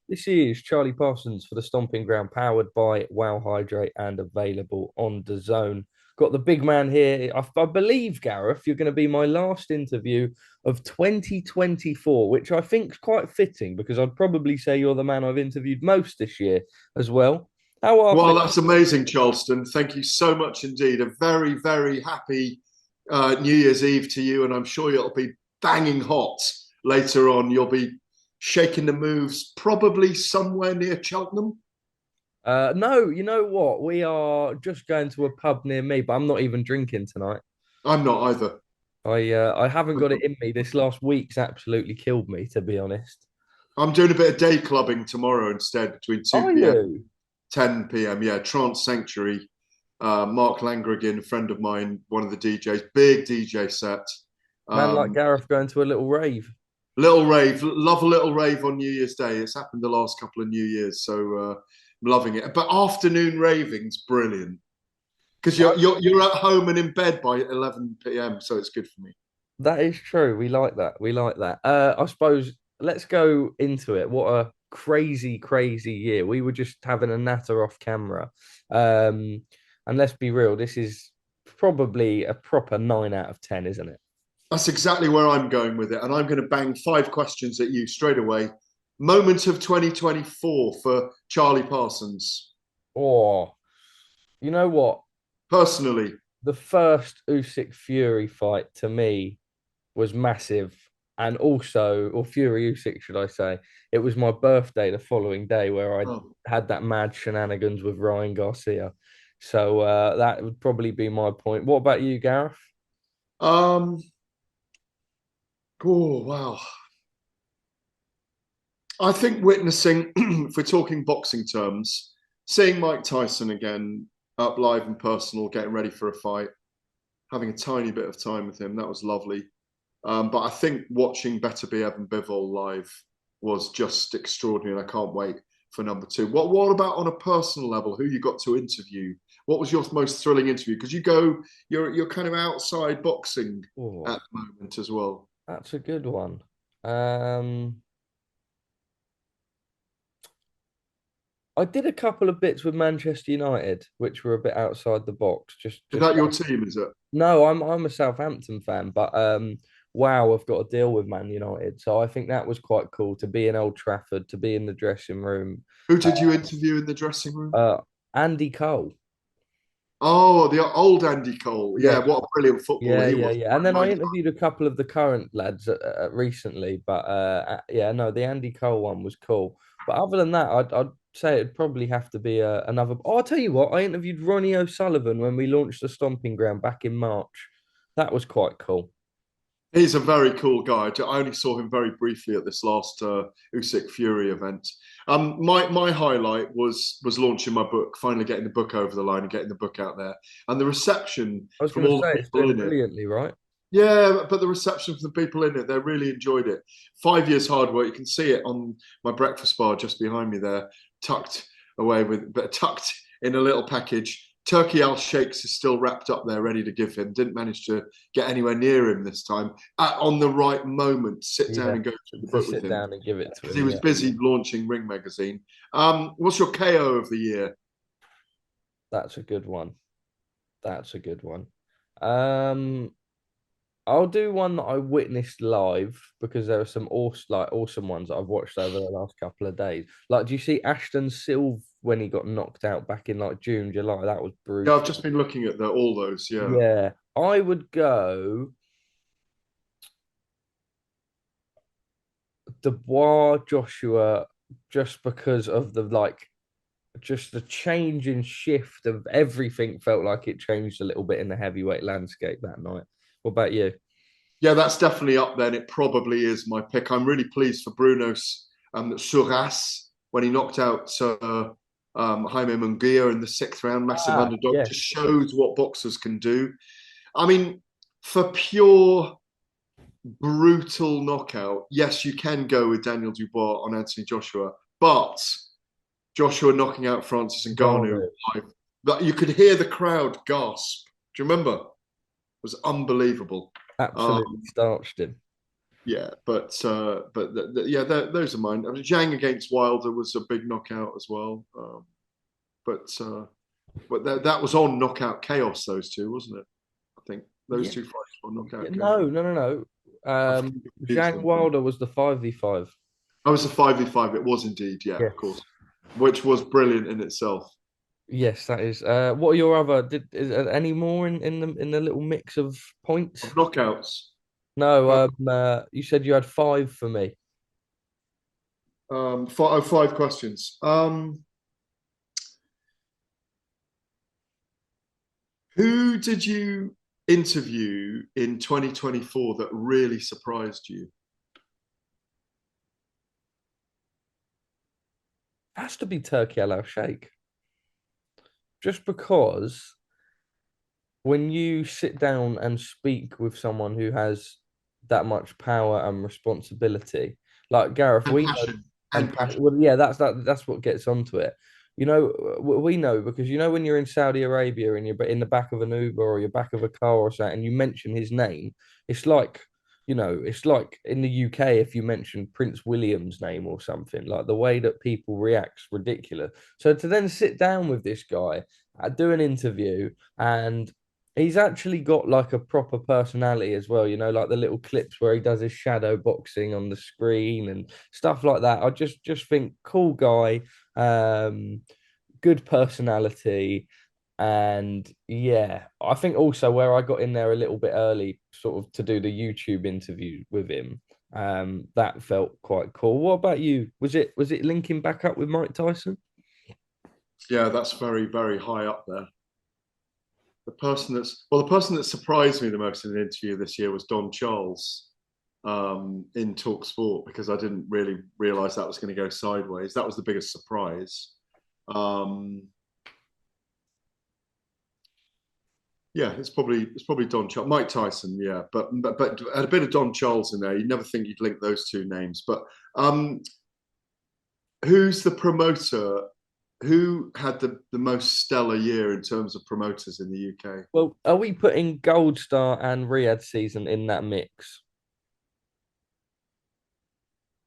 This is Charlie Parsons for the Stomping Ground, powered by Wow Hydrate and available on DAZN. Got the big man here. I believe, Gareth, you're going to be my last interview of 2024, which I think is quite fitting because I'd probably say you're the man I've interviewed most this year as well. How are Well, things? that's amazing, Charleston. Thank you so much indeed. A very, very happy New Year's Eve to you, and I'm sure it'll be banging hot later on. You'll be shaking the moves, probably somewhere near Cheltenham. No, you know what? We are just going to a pub near me, but I'm not even drinking tonight. I'm not either. I haven't got it in me. This last week's absolutely killed me, to be honest. I'm doing a bit of day clubbing tomorrow instead between Are 2 p.m. you? 10 p.m. Yeah, Trance Sanctuary. Mark Langergan, a friend of mine, one of the DJs, big DJ set. Man like Um, Gareth going to a little rave. Little rave, love a little rave on New Year's Day. It's happened the last couple of New Years, so I'm loving it. But afternoon raving's brilliant because I, you're at home and in bed by 11 p.m. So it's good for me. that is true. We like that. We like that. I suppose let's go into it. What a crazy, crazy year. We were just having a natter off camera. Um, and let's be real, this is probably a proper 9 out of 10, isn't it? That's exactly where I'm going with it, and I'm going to bang 5 questions at you straight away. Moment of 2024 for Charlie Parsons Or, you know what? personally. The first Usyk Fury fight to me was massive. And also, or Fury Usyk, should I say, it was my birthday the following day where I Oh. had that mad shenanigans with Ryan Garcia. So that would probably be my point. What about you, Gareth? Um. Oh wow. I think witnessing, if we're talking boxing terms, seeing Mike Tyson again up live and personal, getting ready for a fight, having a tiny bit of time with him, that was lovely. But I think watching Better Be Evan Bivol live was just extraordinary, and I can't wait for number two. What about on a personal level? Who you got to interview? What was your most thrilling interview? Because you're kind of outside boxing Oh, at the moment as well. that's a good one. Um, I did a couple of bits with Manchester United, which were a bit outside the box. Is Just that your team? Is it? no, I'm a Southampton fan, but wow, I've got a deal with Man United, so I think that was quite cool to be in Old Trafford, to be in the dressing room. Who Uh, did you interview in the dressing room? uh, Andy Cole, Oh, the old Andy Cole. yeah, Yeah, what a brilliant footballer yeah, he yeah, was. yeah. And then I Reminds interviewed a couple of the current lads recently, but yeah, no, the Andy Cole one was cool. But other than that, I'd say it'd probably have to be another. Oh, I'll tell you what, I interviewed Ronnie O'Sullivan when we launched the Stomping Ground back in March. That was quite cool. He's a very cool guy. I only saw him very briefly at this last Usyk Fury event. My highlight was launching my book, finally getting the book over the line and getting the book out there, and the reception I was from going to all say the it's people doing in it. brilliantly, right? Yeah, but the reception from the people in it, they really enjoyed it. 5 years hard work. You can see it on my breakfast bar just behind me there, tucked away but tucked in a little package. Turkey Al Sheikhs is still wrapped up there, ready to give him. Didn't manage to get anywhere near him this time. On the right moment, sit down Yeah, and go through the to book with sit him down and give it to because he him. was Yeah, busy launching Ring Magazine. What's your KO of the year? that's a good one. That's a good one. Um, I'll do one that I witnessed live because there are some awesome ones that I've watched over the last couple of days. Like, do you see Ashton Silv when he got knocked out back in like June, July? That was Yeah, brutal. I've just been looking at all those. Yeah. Yeah, I would go Dubois Joshua just because of the just the change in shift of everything felt like it changed a little bit in the heavyweight landscape that night. What about you? Yeah, that's definitely up there. And it probably is my pick. I'm really pleased for Bruno's Suras when he knocked out Jaime Munguia in the sixth round, massive Ah, underdog. yes. Just shows what boxers can do. I mean, for pure brutal knockout, yes, you can go with Daniel Dubois on Anthony Joshua, but Joshua knocking out Francis Ngannou Garner live, that you could hear the crowd gasp. Do you remember? It was unbelievable. absolutely Um, starched him. yeah, yeah, those are mine. I mean, Zhang against Wilder was a big knockout as well. But that was on Knockout Chaos. Those two, wasn't it? I think those Yeah. two fights were on Yeah, Knockout Chaos. no, no, no, no. I've confused Zhang them. Wilder was the 5v5. Oh, it's a 5v5. It was indeed, yeah, of Yes. course, which was brilliant in itself. Yes, that is. What are your other? Any more in the little mix of Of points? knockouts, No. uh, You said you had five for me. five questions. Who did you interview in 2024 that really surprised you? Has to be Turkey Al Sheikh. Just because when you sit down and speak with someone who has that much power and responsibility, like Gareth, And we know, passion. and And passion. well, yeah, that's what gets onto it. You know, we know because you know when you're in Saudi Arabia and you're in the back of an Uber or you're back of a car or something, and you mention his name, it's like, it's like in the UK if you mention Prince William's name or something, like the way that people react's ridiculous. So to then sit down with this guy, do an interview, and he's actually got like a proper personality as well, like the little clips where he does his shadow boxing on the screen and stuff like that. I just think cool guy, good personality, and yeah, I think also where I got in there a little bit early, sort of to do the YouTube interview with him, that felt quite cool. What about you? Was it linking back up with Mike Tyson? Yeah, that's very, very high up there. The person that surprised me the most in the interview this year was Don Charles in Talk Sport because I didn't really realize that was going to go sideways. That was the biggest surprise. Um, yeah, it's probably Don Charles, Mike Tyson, yeah, but had a bit of Don Charles in there. You'd never think you'd link those two names. But um, who's the promoter? Who had the most stellar year in terms of promoters in the UK? Well, are we putting Gold Star and Riyadh season in that mix?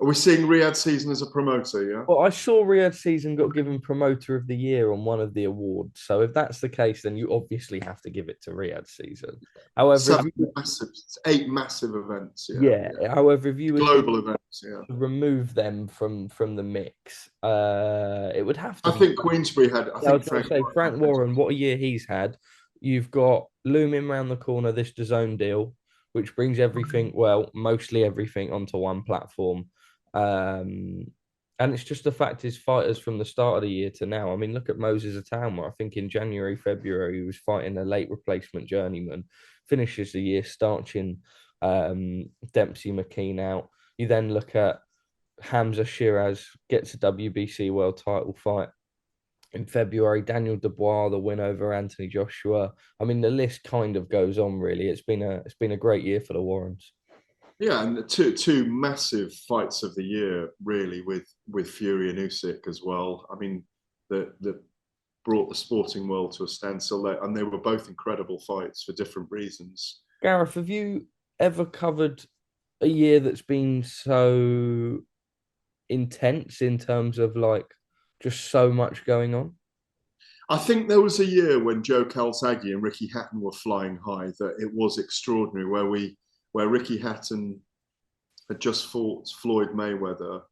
Are we seeing Riyadh season as a promoter? Yeah. Well, I saw Riyadh season got given Promoter of the Year on one of the awards. So if that's the case, then you obviously have to give it to Riyadh season. However, if Seven you, massive, eight massive events. Yeah, yeah, yeah. however, if you were to Global events. Yeah. remove them from the mix, it would have to I be. think Queensbury had. I Yeah, I think was going to Frank say Warren Frank had most. Warren. What a year he's had! You've got looming round the corner this DAZN deal, which brings everything, well, mostly everything onto one platform. Um, and it's just the fact his fighters from the start of the year to now. I mean, look at Moses Atama. I think in January, February, he was fighting a late replacement journeyman. Finishes the year starching Dempsey McKean out. You then look at Hamza Shiraz gets a WBC world title fight in February. Daniel Dubois, the win over Anthony Joshua. I mean, the list kind of goes on. Really, it's been a great year for the Warrens. Yeah, and the two massive fights of the year, really, with Fury and Usyk as well. I mean, that brought the sporting world to a standstill, and they were both incredible fights for different reasons. Gareth, have you ever covered a year that's been so intense in terms of like just so much going on? I think there was a year when Joe Calzaghe and Ricky Hatton were flying high that it was extraordinary, where Ricky Hatton had just fought Floyd Mayweather.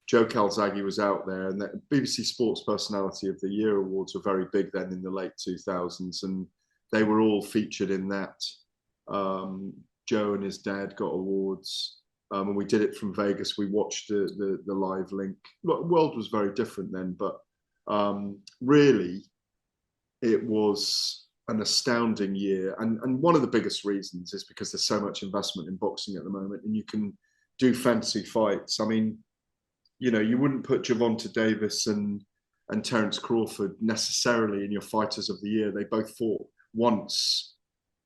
Joe Calzaghe was out there, and the BBC Sports Personality of the Year awards were very big then in the late 2000s, and they were all featured in that. Joe and his dad got awards, and we did it from Vegas. We watched the live link. The world was very different then, but really, it was an astounding year. And one of the biggest reasons is because there's so much investment in boxing at the moment, and you can do fantasy fights. I mean, you wouldn't put Gervonta Davis and Terence Crawford necessarily in your fighters of the year. They both fought once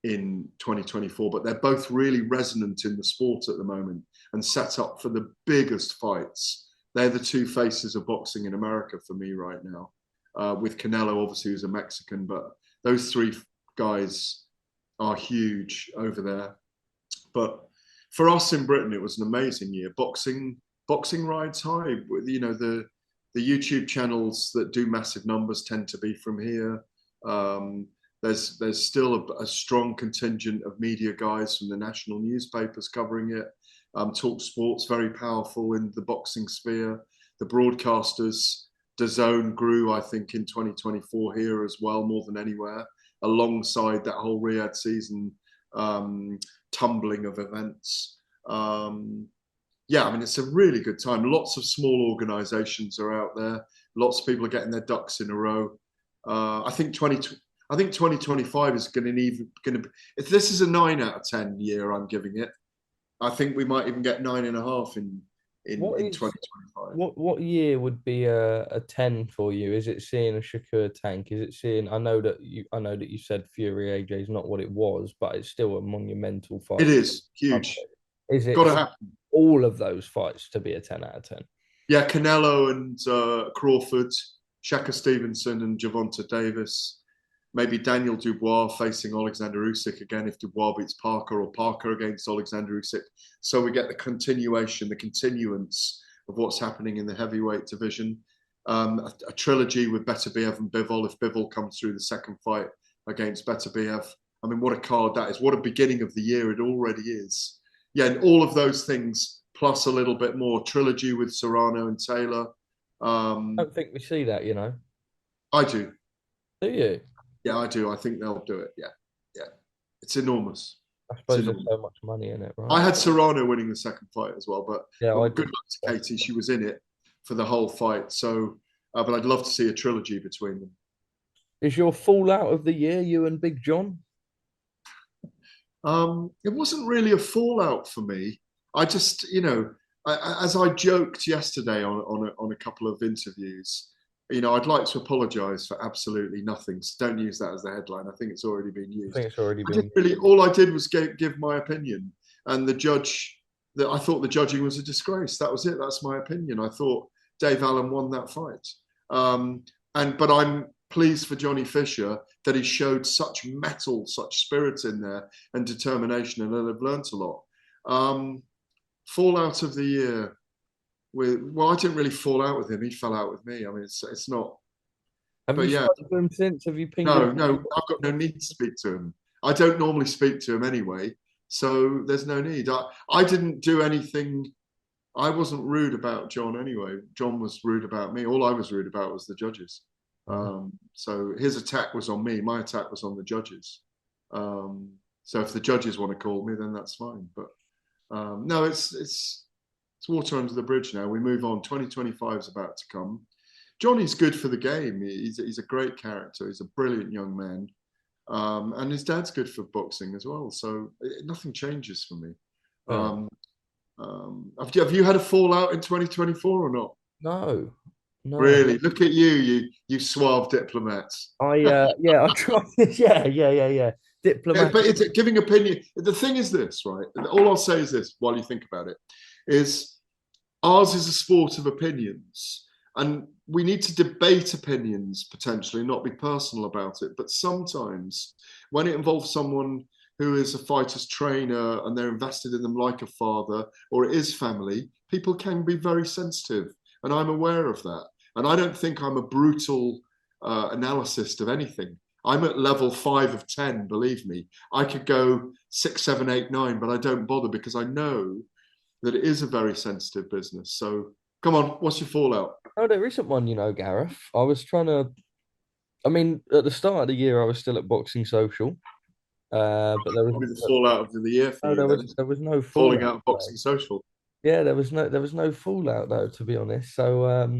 in 2024, but they're both really resonant in the sport at the moment and set up for the biggest fights. They're the two faces of boxing in America for me right now. With Canelo, obviously, who's a Mexican, but those three guys are huge over there. But for us in Britain, it was an amazing year. Boxing rides high. You know, the YouTube channels that do massive numbers tend to be from here. There's still a strong contingent of media guys from the national newspapers covering it. Talk Sport's very powerful in the boxing sphere. The broadcasters, DAZN grew, I think, in 2024 here as well, more than anywhere, alongside that whole Riyadh season tumbling of events. Yeah, I mean, it's a really good time. Lots of small organizations are out there. Lots of people are getting their ducks in a row. I think 2025 is going to be, if this is a 9 out of 10 year, I'm giving it. I think we might even get 9.5 in What is 2025. what year would be a 10 for you? Is it seeing a Shakur tank? Is it seeing I know that you said Fury AJ is not what it was, but it's still a monumental It fight. is huge. Is Got it to for happen. all of those fights to be a 10 out of 10? Yeah, Canelo and Crawford, Shaka Stevenson and Gervonta Davis. Maybe Daniel Dubois facing Oleksandr Usyk again if Dubois beats Parker, or Parker against Oleksandr Usyk. So we get the continuation, the continuance of what's happening in the heavyweight division. A trilogy with Beterbiev and Bivol if Bivol comes through the second fight against Beterbiev. I mean, what a card that is. What a beginning of the year it already is. Yeah, and all of those things plus a little bit more. Trilogy with Serrano and Taylor. I don't think we see that, you know. I do. Do you? Yeah, I do. I think they'll do it. Yeah, yeah. It's enormous. I It's suppose there's enormous. so much money in it, I right? had Serrano winning the second fight as well, but Yeah, I good did. luck to Katie. She was in it for the whole fight. So, but I'd love to see a trilogy between them. Is your fallout of the year you and Big John? It wasn't really a fallout for me. I just, as I joked yesterday on a couple of interviews, I'd like to apologise for absolutely nothing. So don't use that as the headline. I think it's already been I used. think it's already I didn't been. really. All I did was give my opinion, and the judge. That I thought the judging was a disgrace. That was it. That's my opinion. I thought Dave Allen won that fight. But I'm pleased for Johnny Fisher that he showed such mettle, such spirit in there and determination, and that I've learnt a lot. Fallout of the year. I didn't really fall out with him. He fell out with me. I mean, it's not. Have But you yeah, spoken to him since? Have you pinged him? no, I've got no need to speak to him. I don't normally speak to him anyway, so there's no need. I didn't do anything. I wasn't rude about John anyway. John was rude about me. All I was rude about was the judges. So his attack was on me. My attack was on the judges. So if the judges want to call me, then that's fine. But no, it's water under the bridge now. We move on. 2025 is about to come. Johnny's good for the game. He's a great character. He's a brilliant young man. And his dad's good for boxing as well. So nothing changes for me. Yeah. Have you had a fallout in 2024 or not? No, no. Really? Look at you suave diplomats. Yeah, I tried. Yeah. Diplomat. But it's giving opinion. The thing is this, right? All I'll say is this while you think about it, is ours is a sport of opinions. And we need to debate opinions potentially, not be personal about it. But sometimes when it involves someone who is a fighter's trainer and they're invested in them like a father, or it is family, people can be very sensitive. And I'm aware of that. And I don't think I'm a brutal analyst of anything. I'm at level 5 of 10, believe me. I could go 6, 7, 8, 9, but I don't bother because I know that it is a very sensitive business. So come on, what's your fallout? Oh, there isn't one, Gareth. I was trying to. I mean, at the start of the year, I was still at Boxing Social, but there was Probably the fallout of the year for no, you then. there was no Falling fallout. out of Boxing Social. Yeah, there was no fallout though, to be honest. So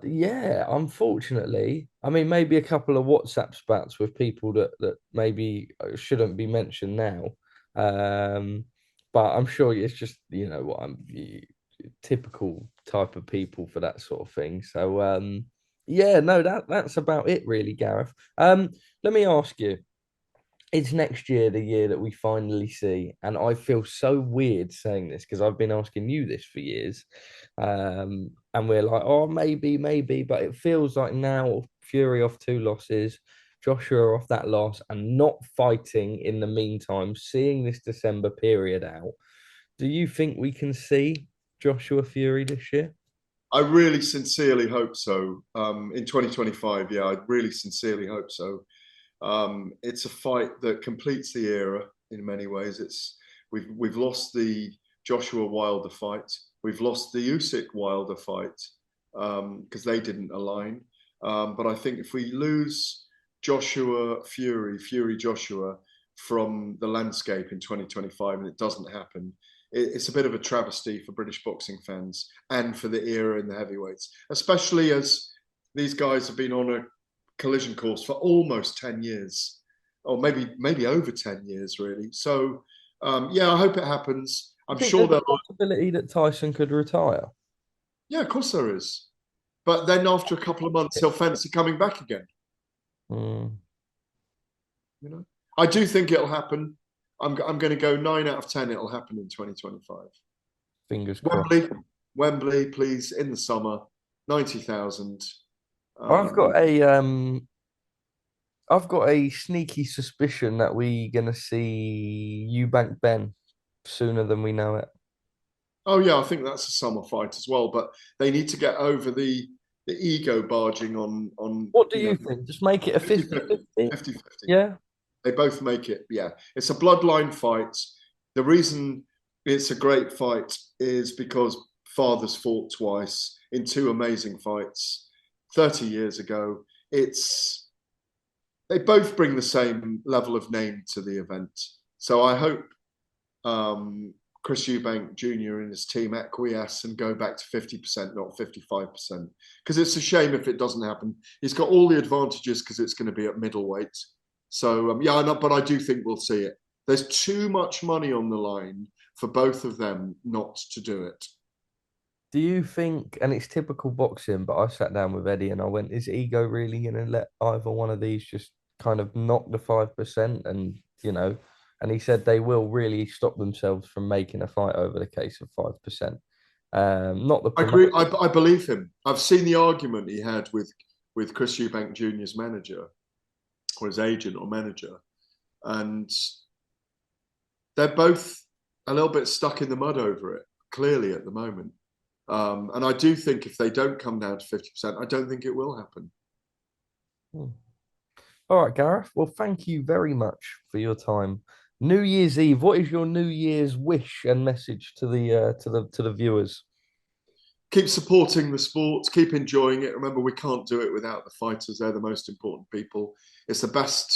yeah, unfortunately, I mean, maybe a couple of WhatsApp spats with people that maybe shouldn't be mentioned now. Um, but I'm sure it's just what typical type of people for that sort of thing. So yeah, no, that's about it really, Gareth. Let me ask you, it's next year, the year that we finally see. And I feel so weird saying this because I've been asking you this for years. And we're like, oh, maybe. But it feels like now Fury off 2 losses, Joshua off that loss, and not fighting in the meantime, seeing this December period out. Do you think we can see Joshua Fury this year? I really sincerely hope so. In 2025, yeah, I really sincerely hope so. It's a fight that completes the era in many ways. We've lost the Joshua Wilder fight. We've lost the Usyk Wilder fight because they didn't align. But I think if we lose Fury Joshua from the landscape in 2025, and it doesn't happen, it's a bit of a travesty for British boxing fans and for the era in the heavyweights, especially as these guys have been on a collision course for almost 10 years, or maybe over 10 years, really. So, yeah, I hope it happens. I I'm think sure there's a they'll. possibility that Tyson could retire. Yeah, of course there is. But then after a couple of months, he'll fancy coming back again. Mm, You know, I do think it'll happen. I'm going to go 9 out of 10. It'll happen in 2025. fingers crossed. Wembley, Wembley, please, in the summer, 90,000. I've Um, got a I've got a sneaky suspicion that we're gonna see Eubank Ben sooner than we know it. oh yeah, I think that's a summer fight as well. But they need to get over the ego barging on What do you think? Just make it a 50-50, 50-50? 50-50. Yeah. They both make it. Yeah, it's a bloodline fight. The reason it's a great fight is because fathers fought twice in two amazing fights 30 years ago. It's they both bring the same level of name to the event. So I hope Chris Eubank Jr. and his team acquiesce and go back to 50%, not 55%. Because it's a shame if it doesn't happen. He's got all the advantages because it's going to be at middleweight. So, yeah, but I do think we'll see it. There's too much money on the line for both of them not to do it. Do you think, and it's typical boxing, but I sat down with Eddie and I went, is ego really going to let either one of these just kind of knock the 5%? And, and he said they will really stop themselves from making a fight over the case of 5%. Not the I promoter. agree. I believe him. I've seen the argument he had with Chris Eubank Jr.'s manager or his agent or manager. And they're both a little bit stuck in the mud over it, clearly at the moment. And I do think if they don't come down to 50%, I don't think it will happen. Hmm. All right, Gareth. Well, thank you very much for your time. New Year's Eve. What is your New Year's wish and message to the viewers? Keep supporting the sports, keep enjoying it. Remember, we can't do it without the fighters. They're the most important people. It's the best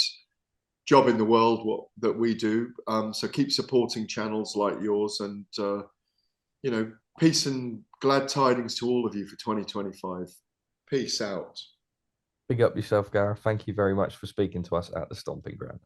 job in the world that we do. So keep supporting channels like yours, and peace and glad tidings to all of you for 2025. Peace out. Big up yourself, Gareth. Thank you very much for speaking to us at the Stomping Ground.